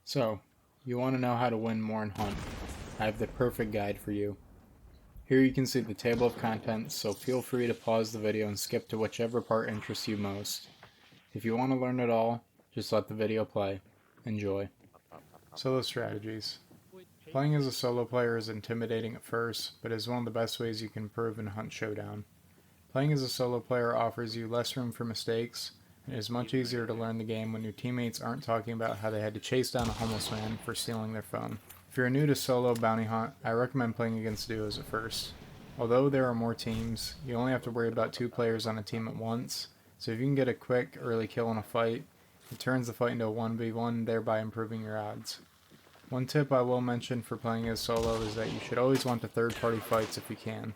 So, you want to know how to win more in Hunt? I have the perfect guide for you. Here you can see the table of contents, so feel free to pause the video and skip to whichever part interests you most. If you want to learn it all, just let the video play. Enjoy. Solo strategies. Playing as a solo player is intimidating at first, but is one of the best ways you can improve in Hunt Showdown. Playing as a solo player offers you less room for mistakes, and it is much easier to learn the game when your teammates aren't talking about how they had to chase down a homeless man for stealing their phone. If you're new to solo bounty hunt, I recommend playing against duos at first. Although there are more teams, you only have to worry about 2 players on a team at once, so if you can get a quick early kill in a fight, it turns the fight into a 1v1, thereby improving your odds. One tip I will mention for playing as solo is that you should always want to third-party fights if you can.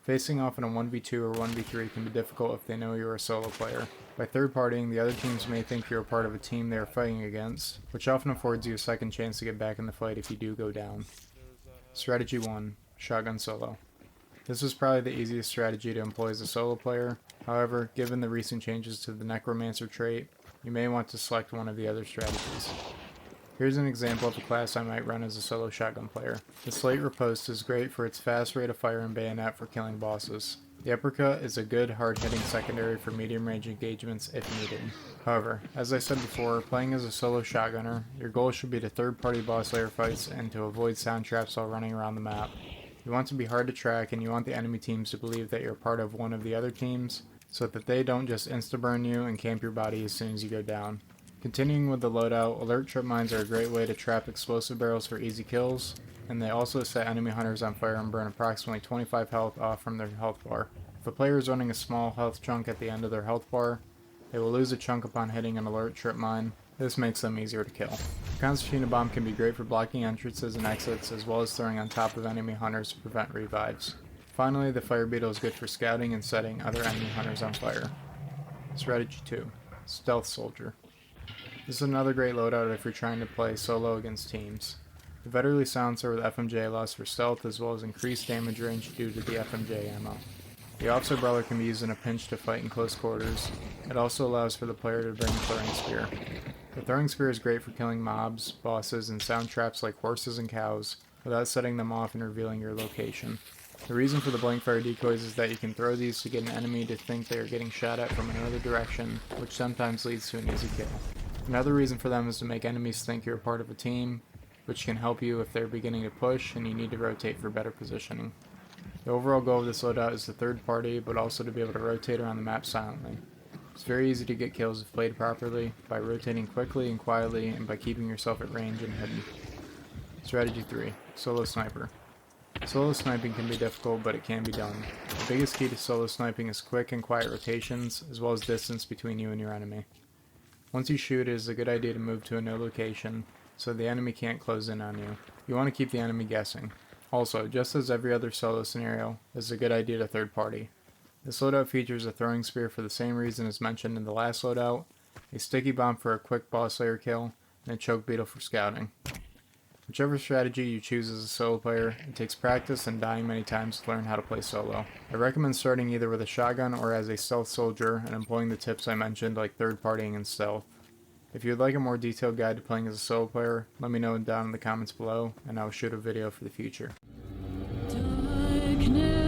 Facing off in a 1v2 or 1v3 can be difficult if they know you're a solo player. By third-partying, the other teams may think you're a part of a team they are fighting against, which often affords you a second chance to get back in the fight if you do go down. Strategy 1. Shotgun Solo. This is probably the easiest strategy to employ as a solo player. However, given the recent changes to the Necromancer trait, you may want to select one of the other strategies. Here's an example of a class I might run as a solo shotgun player. The Slate Riposte is great for its fast rate of fire and bayonet for killing bosses. The Uppercut is a good hard-hitting secondary for medium-range engagements if needed. However, as I said before, playing as a solo shotgunner, your goal should be to third-party boss layer fights and to avoid sound traps while running around the map. You want to be hard to track, and you want the enemy teams to believe that you're part of one of the other teams, so that they don't just insta-burn you and camp your body as soon as you go down. Continuing with the loadout, alert trip mines are a great way to trap explosive barrels for easy kills, and they also set enemy hunters on fire and burn approximately 25 health off from their health bar. If a player is running a small health chunk at the end of their health bar, they will lose a chunk upon hitting an alert trip mine. This makes them easier to kill. The Concertina Bomb can be great for blocking entrances and exits, as well as throwing on top of enemy hunters to prevent revives. Finally, the Fire Beetle is good for scouting and setting other enemy hunters on fire. Strategy 2. Stealth Soldier. This is another great loadout if you're trying to play solo against teams. The Vetterli Silencer with FMJ allows for stealth as well as increased damage range due to the FMJ ammo. The Officer Brawler can be used in a pinch to fight in close quarters. It also allows for the player to bring a Throwing Spear. The Throwing Spear is great for killing mobs, bosses, and sound traps like horses and cows without setting them off and revealing your location. The reason for the blank fire decoys is that you can throw these to get an enemy to think they are getting shot at from another direction, which sometimes leads to an easy kill. Another reason for them is to make enemies think you're a part of a team, which can help you if they're beginning to push and you need to rotate for better positioning. The overall goal of this loadout is to third party, but also to be able to rotate around the map silently. It's very easy to get kills if played properly, by rotating quickly and quietly, and by keeping yourself at range and hidden. Strategy 3. Solo Sniper. Solo sniping can be difficult, but it can be done. The biggest key to solo sniping is quick and quiet rotations, as well as distance between you and your enemy. Once you shoot, it is a good idea to move to a no location, so the enemy can't close in on you. You want to keep the enemy guessing. Also, just as every other solo scenario, it is a good idea to third party. This loadout features a Throwing Spear for the same reason as mentioned in the last loadout, a Sticky Bomb for a quick boss layer kill, and a Choke Beetle for scouting. Whichever strategy you choose as a solo player, it takes practice and dying many times to learn how to play solo. I recommend starting either with a shotgun or as a stealth soldier and employing the tips I mentioned like third partying and stealth. If you would like a more detailed guide to playing as a solo player, let me know down in the comments below and I will shoot a video for the future. Darkness.